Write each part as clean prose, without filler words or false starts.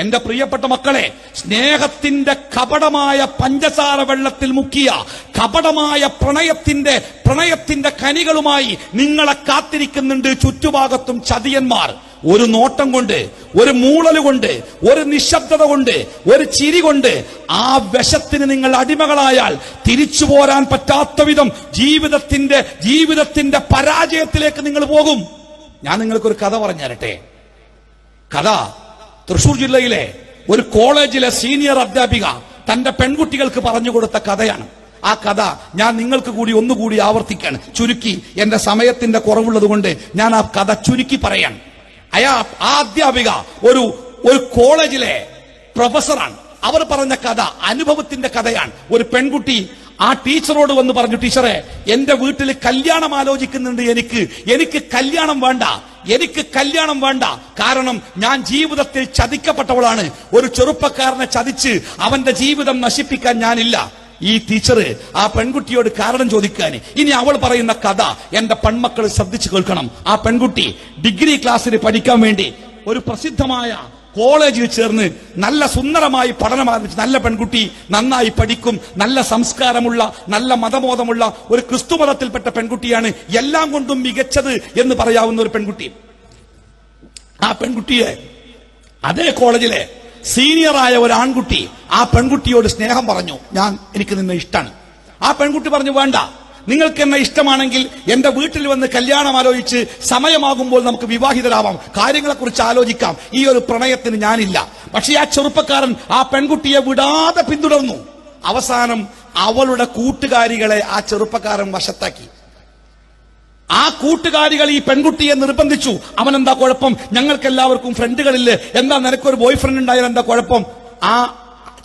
എന്റെ പ്രിയപ്പെട്ട മക്കളെ, സ്നേഹത്തിന്റെ കപടമായ പഞ്ചസാര വെള്ളത്തിൽ മുക്കിയ കപടമായ പ്രണയത്തിന്റെ കനികളുമായി നിങ്ങളെ കാത്തിരിക്കുന്നുണ്ട് ചുറ്റുഭാഗത്തും ചതിയന്മാർ. ഒരു നോട്ടം കൊണ്ട്, ഒരു മൂളലുകൊണ്ട്, ഒരു നിശബ്ദത കൊണ്ട്, ഒരു ചിരി കൊണ്ട് ആ വിഷത്തിന് നിങ്ങൾ അടിമകളായാൽ തിരിച്ചു പോരാൻ പറ്റാത്ത വിധം ജീവിതത്തിന്റെ പരാജയത്തിലേക്ക് നിങ്ങൾ പോകും. ഞാൻ നിങ്ങൾക്കൊരു കഥ പറഞ്ഞു തരട്ടെ. കഥ തൃശൂർ ജില്ലയിലെ ഒരു കോളേജിലെ സീനിയർ അധ്യാപിക തന്റെ പെൺകുട്ടികൾക്ക് പറഞ്ഞു കൊടുത്ത കഥയാണ്. ആ കഥ ഞാൻ നിങ്ങൾക്ക് കൂടി ഒന്നുകൂടി ആവർത്തിക്കാൻ ചുരുക്കി, എന്റെ സമയത്തിന്റെ കുറവുള്ളത് കൊണ്ട് ഞാൻ ആ കഥ ചുരുക്കി പറയാൻ. ആ അധ്യാപിക ഒരു കോളേജിലെ പ്രൊഫസറാണ്. അവർ പറഞ്ഞ കഥ അനുഭവത്തിന്റെ കഥയാണ്. ഒരു പെൺകുട്ടി ആ ടീച്ചറോട് വന്ന് പറഞ്ഞു, ടീച്ചറെ, എന്റെ വീട്ടിൽ കല്യാണം ആലോചിക്കുന്നുണ്ട്, എനിക്ക് കല്യാണം വേണ്ട, കാരണം ഞാൻ ജീവിതത്തിൽ ചതിക്കപ്പെട്ടവളാണ്. ഒരു ചെറുപ്പക്കാരനെ ചതിച്ച് അവന്റെ ജീവിതം നശിപ്പിക്കാൻ ഞാനില്ല. ഈ ടീച്ചർ ആ പെൺകുട്ടിയോട് കാരണം ചോദിക്കാൻ. ഇനി അവൾ പറയുന്ന കഥ എന്റെ പെൺമക്കൾ ശ്രദ്ധിച്ചു കേൾക്കണം. ആ പെൺകുട്ടി ഡിഗ്രി ക്ലാസ്സിൽ പഠിക്കാൻ വേണ്ടി ഒരു പ്രസിദ്ധമായ കോളേജിൽ ചേർന്ന് നല്ല സുന്ദരമായി പഠനം ആരംഭിച്ചു. നല്ല പെൺകുട്ടി, നന്നായി പഠിക്കും, നല്ല സംസ്കാരമുള്ള, നല്ല മതബോധമുള്ള ഒരു ക്രിസ്തു മതത്തിൽപ്പെട്ട പെൺകുട്ടിയാണ്. എല്ലാം കൊണ്ടും മികച്ചത് എന്ന് പറയാവുന്ന ഒരു പെൺകുട്ടി. ആ പെൺകുട്ടിയെ അതേ കോളേജിലെ സീനിയറായ ഒരു ആൺകുട്ടി ആ പെൺകുട്ടിയോട് സ്നേഹം പറഞ്ഞു, എനിക്ക് നിന്നെ ഇഷ്ടമാണ്. ആ പെൺകുട്ടി പറഞ്ഞു, വേണ്ട, നിങ്ങൾക്ക് എന്നെ ഇഷ്ടമാണെങ്കിൽ എന്റെ വീട്ടിൽ വന്ന് കല്യാണം ആലോചിച്ച് സമയമാകുമ്പോൾ നമുക്ക് വിവാഹിതരാവാം, കാര്യങ്ങളെക്കുറിച്ച് ആലോചിക്കാം, ഈ ഒരു പ്രണയത്തിന് ഞാനില്ല. പക്ഷെ ആ ചെറുപ്പക്കാരൻ ആ പെൺകുട്ടിയെ വിടാതെ പിന്തുടർന്നു. അവസാനം അവളുടെ കൂട്ടുകാരികളെ ആ ചെറുപ്പക്കാരൻ വശത്താക്കി. ആ കൂട്ടുകാരികൾ ഈ പെൺകുട്ടിയെ നിർബന്ധിച്ചു. അവനെന്താ കുഴപ്പം, ഞങ്ങൾക്ക് എല്ലാവർക്കും ഫ്രണ്ടുകളില്ലേ, എന്താ നിനക്കൊരു ബോയ് ഫ്രണ്ട് ഉണ്ടായാൽ എന്താ കുഴപ്പം? ആ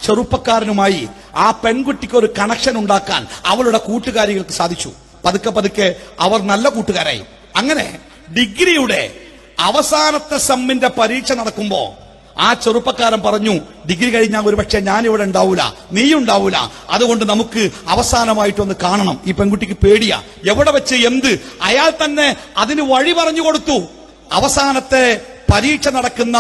ചെറുപ്പക്കാരനുമായി ആ പെൺകുട്ടിക്ക് ഒരു കണക്ഷൻ ഉണ്ടാക്കാൻ അവളുടെ കൂട്ടുകാരികൾക്ക് സാധിച്ചു. പതുക്കെ അവർ നല്ല കൂട്ടുകാരായി. അങ്ങനെ ഡിഗ്രിയുടെ അവസാനത്തെ സെമ്മിന്റെ പരീക്ഷ നടക്കുമ്പോ ആ ചെറുപ്പക്കാരൻ പറഞ്ഞു, ഡിഗ്രി കഴിഞ്ഞാൽ ഒരുപക്ഷെ ഞാനിവിടെ ഉണ്ടാവൂല, നീ ഉണ്ടാവൂല, അതുകൊണ്ട് നമുക്ക് അവസാനമായിട്ടൊന്ന് കാണണം. ഈ പെൺകുട്ടിക്ക് പേടിയാ, എവിടെ വെച്ച് എന്ത്, അയാൾ തന്നെ അതിന് വഴി പറഞ്ഞു കൊടുത്തു. അവസാനത്തെ പരീക്ഷ നടക്കുന്ന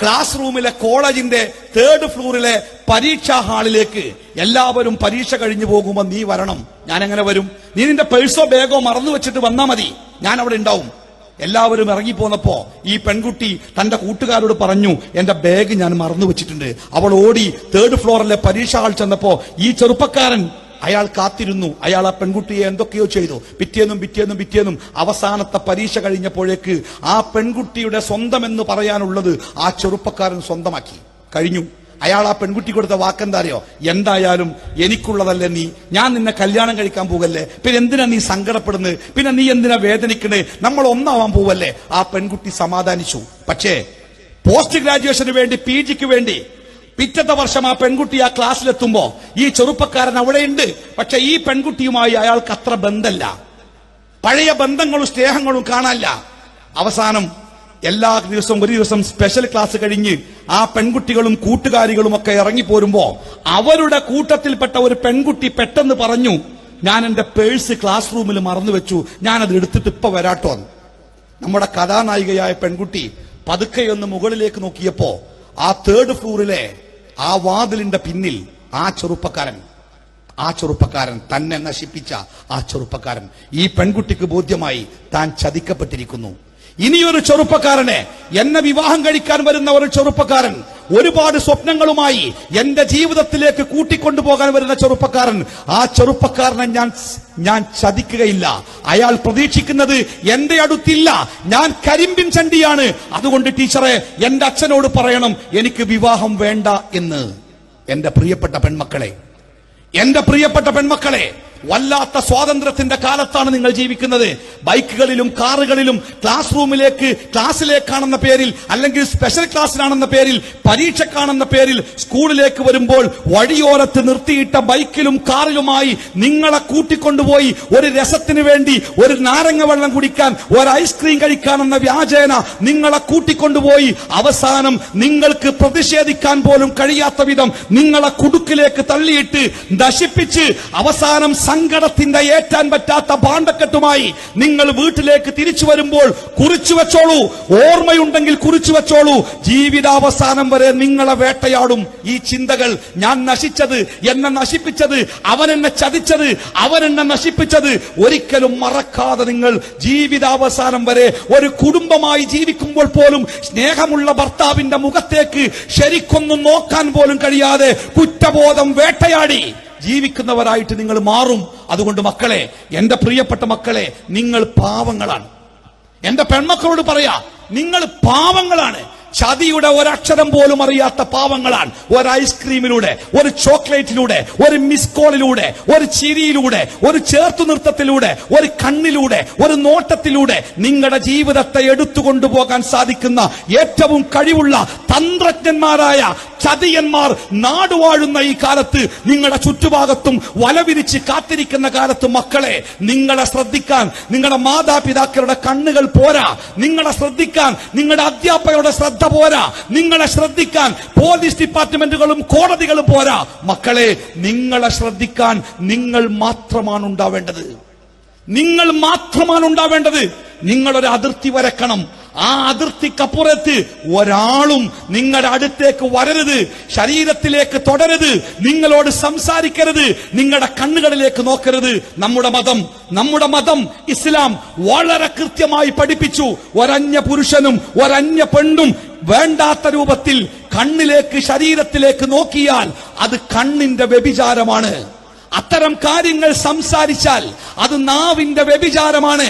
ക്ലാസ് റൂമിലെ കോളേജിന്റെ 3rd ഫ്ലോറിലെ പരീക്ഷാ ഹാളിലേക്ക് എല്ലാവരും പരീക്ഷ കഴിഞ്ഞു പോകുമ്പോൾ നീ വരണം. ഞാൻ എങ്ങനെ വരും? നീ നിന്റെ പേഴ്സോ ബാഗോ മറന്നു വെച്ചിട്ട് വന്നാ മതി, ഞാൻ അവിടെ ഉണ്ടാവും. എല്ലാവരും ഇറങ്ങിപ്പോന്നപ്പോ ഈ പെൺകുട്ടി തന്റെ കൂട്ടുകാരോട് പറഞ്ഞു, എന്റെ ബാഗ് ഞാൻ മറന്നു വെച്ചിട്ടുണ്ട്. അവൾ ഓടി 3rd ഫ്ലോറിലെ പരീക്ഷാ ഹാൾ ചെന്നപ്പോ ഈ ചെറുപ്പക്കാരൻ അയാൾ കാത്തിരുന്നു. അയാൾ ആ പെൺകുട്ടിയെ എന്തൊക്കെയോ ചെയ്തു. പിറ്റേന്നും അവസാനത്തെ പരീക്ഷ കഴിഞ്ഞപ്പോഴേക്ക് ആ പെൺകുട്ടിയുടെ സ്വന്തം എന്ന് പറയാനുള്ളത് ആ ചെറുപ്പക്കാരൻ സ്വന്തമാക്കി കഴിഞ്ഞു. അയാൾ ആ പെൺകുട്ടി കൊടുത്ത വാക്കെന്താ അറിയോ? എന്തായാലും എനിക്കുള്ളതല്ലേ നീ, ഞാൻ നിന്നെ കല്യാണം കഴിക്കാൻ പോകല്ലേ, പിന്നെ എന്തിനാ നീ സങ്കടപ്പെടുന്നത്, പിന്നെ നീ എന്തിനാ വേദനിക്കണേ, നമ്മൾ ഒന്നാവാൻ പോവല്ലേ. ആ പെൺകുട്ടി സമാധാനിച്ചു. പക്ഷേ പോസ്റ്റ് ഗ്രാജുവേഷന് വേണ്ടി, PGക്ക് വേണ്ടി പിറ്റത്തെ വർഷം ആ പെൺകുട്ടി ആ ക്ലാസ്സിലെത്തുമ്പോ ഈ ചെറുപ്പക്കാരൻ അവിടെയുണ്ട്. പക്ഷെ ഈ പെൺകുട്ടിയുമായി അയാൾക്ക് അത്ര ബന്ധമല്ല, പഴയ ബന്ധങ്ങളും സ്നേഹങ്ങളും കാണാനില്ല. അവസാനം എല്ലാ ദിവസവും ഒരു ദിവസം സ്പെഷ്യൽ ക്ലാസ് കഴിഞ്ഞ് ആ പെൺകുട്ടികളും കൂട്ടുകാരികളും ഒക്കെ ഇറങ്ങിപ്പോരുമ്പോ അവരുടെ കൂട്ടത്തിൽപ്പെട്ട ഒരു പെൺകുട്ടി പെട്ടെന്ന് പറഞ്ഞു, ഞാൻ എന്റെ പേഴ്സ് ക്ലാസ് റൂമിൽ മറന്നു വെച്ചു, ഞാനത് എടുത്തിട്ട് ഇപ്പൊ വരാട്ടോ. നമ്മുടെ കഥാനായികയായ പെൺകുട്ടി പതുക്കെയൊന്ന് മുകളിലേക്ക് നോക്കിയപ്പോ ആ 3rd ഫ്ലോറിലെ ആ വാതിലിന്റെ പിന്നിൽ ആ ചെറുപ്പക്കാരൻ തന്നെ നശിപ്പിച്ച ആ ചെറുപ്പക്കാരൻ. ഈ പെൺകുട്ടിക്ക് ബോധ്യമായി താൻ ചതിക്കപ്പെട്ടിരിക്കുന്നു. ഇനിയൊരു ചെറുപ്പക്കാരനെ, എന്നെ വിവാഹം കഴിക്കാൻ വരുന്ന ഒരു ചെറുപ്പക്കാരൻ, ഒരുപാട് സ്വപ്നങ്ങളുമായി എന്റെ ജീവിതത്തിലേക്ക് കൂട്ടിക്കൊണ്ടുപോകാൻ വരുന്ന ചെറുപ്പക്കാരൻ, ആ ചെറുപ്പക്കാരനെ ഞാൻ ചതിക്കുകയില്ല. അയാൾ പ്രതീക്ഷിക്കുന്നത് എന്റെ അടുത്തില്ല, ഞാൻ കരിമ്പിൻ ചണ്ടിയാണ്. അതുകൊണ്ട് ടീച്ചറെ, എന്റെ അച്ഛനോട് പറയണം എനിക്ക് വിവാഹം വേണ്ട എന്ന്. എന്റെ പ്രിയപ്പെട്ട പെൺമക്കളെ, വല്ലാത്ത സ്വാതന്ത്ര്യത്തിന്റെ കാലത്താണ് നിങ്ങൾ ജീവിക്കുന്നത്. ബൈക്കുകളിലും കാറുകളിലും ക്ലാസ്സിലേക്കാണെന്ന പേരിൽ, അല്ലെങ്കിൽ സ്പെഷ്യൽ ക്ലാസ്സിലാണെന്ന പേരിൽ, പരീക്ഷക്കാണെന്ന പേരിൽ സ്കൂളിലേക്ക് വരുമ്പോൾ വഴിയോരത്ത് നിർത്തിയിട്ട ബൈക്കിലും കാറിലുമായി നിങ്ങളെ കൂട്ടിക്കൊണ്ടുപോയി ഒരു രസത്തിന് വേണ്ടി, ഒരു നാരങ്ങ വെള്ളം കുടിക്കാൻ, ഒരു ഐസ്ക്രീം കഴിക്കാനെന്ന വ്യാജേന നിങ്ങളെ കൂട്ടിക്കൊണ്ടുപോയി അവസാനം നിങ്ങൾക്ക് പ്രതിഷേധിക്കാൻ പോലും കഴിയാത്ത വിധം നിങ്ങളെ കുടുക്കിലേക്ക് തള്ളിയിട്ട് നശിപ്പിച്ച് അവസാനം സങ്കടത്തിന്റെ ഏറ്റാൻ പറ്റാത്ത ഭാണ്ഡക്കെട്ടുമായി നിങ്ങൾ വീട്ടിലേക്ക് തിരിച്ചു വരുമ്പോൾ കുറിച്ചു വെച്ചോളൂ, ഓർമ്മയുണ്ടെങ്കിൽ കുറിച്ചു വെച്ചോളൂ. ജീവിതാവസാനം വരെ നിങ്ങളെ വേട്ടയാടും ഈ ചിന്തകൾ. ഞാൻ നശിച്ചത്, എന്നെ നശിപ്പിച്ചത്, അവൻ എന്നെ ചതിച്ചത്, അവൻ എന്നെ നശിപ്പിച്ചത് ഒരിക്കലും മറക്കാതെ നിങ്ങൾ ജീവിതാവസാനം വരെ ഒരു കുടുംബമായി ജീവിക്കുമ്പോൾ പോലും സ്നേഹമുള്ള ഭർത്താവിന്റെ മുഖത്തേക്ക് ശരിക്കൊന്നും നോക്കാൻ പോലും കഴിയാതെ കുറ്റബോധം വേട്ടയാടി ജീവിക്കുന്നവരായിട്ട് നിങ്ങൾ മാറും. അതുകൊണ്ട് മക്കളെ, എന്റെ പ്രിയപ്പെട്ട മക്കളെ, നിങ്ങൾ പാവങ്ങളാണ്. എന്റെ പെൺമക്കളോട് പറയാ, നിങ്ങൾ പാവങ്ങളാണ്. ചതിയുടെ ഒരക്ഷരം പോലും അറിയാത്ത പാവങ്ങളാണ്. ഒരു ഐസ്ക്രീമിലൂടെ, ഒരു ചോക്ലേറ്റിലൂടെ, ഒരു മിസ് കോളിലൂടെ, ഒരു ചിരിയിലൂടെ, ഒരു ചേർത്തു നൃത്തത്തിലൂടെ, ഒരു കണ്ണിലൂടെ, ഒരു നോട്ടത്തിലൂടെ നിങ്ങളുടെ ജീവിതത്തെ എടുത്തുകൊണ്ടുപോകാൻ സാധിക്കുന്ന ഏറ്റവും കഴിവുള്ള തന്ത്രജ്ഞന്മാരായ ചതിയന്മാർ നാടുവാഴുന്ന ഈ കാലത്ത്, നിങ്ങളുടെ ചുറ്റുഭാഗത്തും വലവിരിച്ച് കാത്തിരിക്കുന്ന കാലത്ത് മക്കളെ, നിങ്ങളെ ശ്രദ്ധിക്കാൻ നിങ്ങളുടെ മാതാപിതാക്കളുടെ കണ്ണുകൾ പോരാ, നിങ്ങളെ ശ്രദ്ധിക്കാൻ നിങ്ങളുടെ അധ്യാപകരുടെ ശ്രദ്ധ പോരാ, നിങ്ങളെ ശ്രദ്ധിക്കാൻ പോലീസ് ഡിപ്പാർട്ട്മെന്റുകളും കോടതികളും പോരാ. മക്കളെ, നിങ്ങളെ ശ്രദ്ധിക്കാൻ നിങ്ങൾ മാത്രമാണ് ഉണ്ടാവേണ്ടത്. നിങ്ങൾ മാത്രമാണ് ഉണ്ടാവേണ്ടത്. നിങ്ങളൊരു അതിർത്തി വരക്കണം. ആ അതിർത്തിക്കപ്പുറത്ത് ഒരാളും നിങ്ങളുടെ അടുത്തേക്ക് വരരുത്, ശരീരത്തിലേക്ക് തുടരുത്, നിങ്ങളോട് സംസാരിക്കരുത്, നിങ്ങളുടെ കണ്ണുകളിലേക്ക് നോക്കരുത്. നമ്മുടെ മതം ഇസ്ലാം വളരെ കൃത്യമായി പഠിപ്പിച്ചു. ഒരന്യ പുരുഷനും ഒരന്യ പെണ്ണും വേണ്ടാത്ത രൂപത്തിൽ കണ്ണിലേക്ക്, ശരീരത്തിലേക്ക് നോക്കിയാൽ അത് കണ്ണിന്റെ വ്യഭിചാരമാണ്. അത്തരം കാര്യങ്ങൾ സംസാരിച്ചാൽ അത് നാവിന്റെ വ്യഭിചാരമാണ്.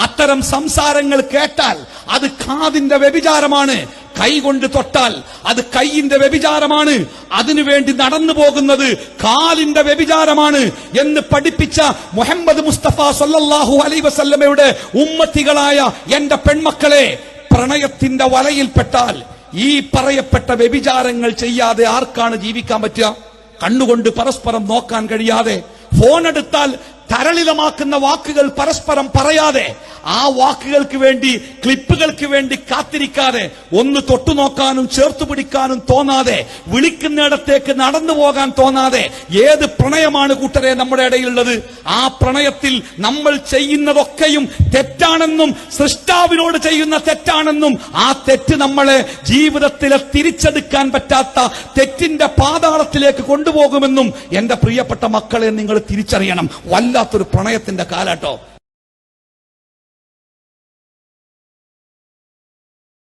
അത്തരം സംസാരങ്ങൾ കേട്ടാൽ അത് കാതിന്റെ വ്യഭിചാരമാണ്. കൈകൊണ്ട് തൊട്ടാൽ അത് കൈയിന്റെ വ്യഭിചാരമാണ്. അതിനുവേണ്ടി നടന്നു പോകുന്നത് കാലിന്റെ വ്യഭിചാരമാണ് എന്ന് പഠിപ്പിച്ച മുഹമ്മദ് മുസ്തഫ സല്ലല്ലാഹു അലൈഹി വസല്ലമയുടെ ഉമ്മത്തികളായ എന്റെ പെൺമക്കളെ, പ്രണയത്തിന്റെ വലയിൽപ്പെട്ടാൽ ഈ പറയപ്പെട്ട വ്യഭിചാരങ്ങൾ ചെയ്യാതെ ആർക്കാണ് ജീവിക്കാൻ പറ്റുക? കണ്ണുകൊണ്ട് പരസ്പരം നോക്കാൻ കഴിയാതെ, ഫോൺ എടുത്താൽ തരളിതമാക്കുന്ന വാക്കുകൾ പരസ്പരം പറയാതെ, ആ വാക്കുകൾക്ക് വേണ്ടി, ക്ലിപ്പുകൾക്ക് വേണ്ടി കാത്തിരിക്കാതെ, ഒന്ന് തൊട്ടുനോക്കാനും ചേർത്തു പിടിക്കാനും തോന്നാതെ, വിളിക്കുന്നിടത്തേക്ക് നടന്നു പോകാൻ തോന്നാതെ, ഏത് പ്രണയമാണ് കൂട്ടരെ നമ്മുടെ ഇടയിലുള്ളത്? ആ പ്രണയത്തിൽ നമ്മൾ ചെയ്യുന്നതൊക്കെയും തെറ്റാണെന്നും സൃഷ്ടാവിനോട് ചെയ്യുന്ന തെറ്റാണെന്നും ആ തെറ്റ് നമ്മളെ ജീവിതത്തിലെ തിരിച്ചെടുക്കാൻ പറ്റാത്ത തെറ്റിന്റെ പാതാളത്തിലേക്ക് കൊണ്ടുപോകുമെന്നും എന്റെ പ്രിയപ്പെട്ട മക്കളെ നിങ്ങൾ തിരിച്ചറിയണം. വല്ലാത്തൊരു പ്രണയത്തിന്റെ കാലാട്ടോ.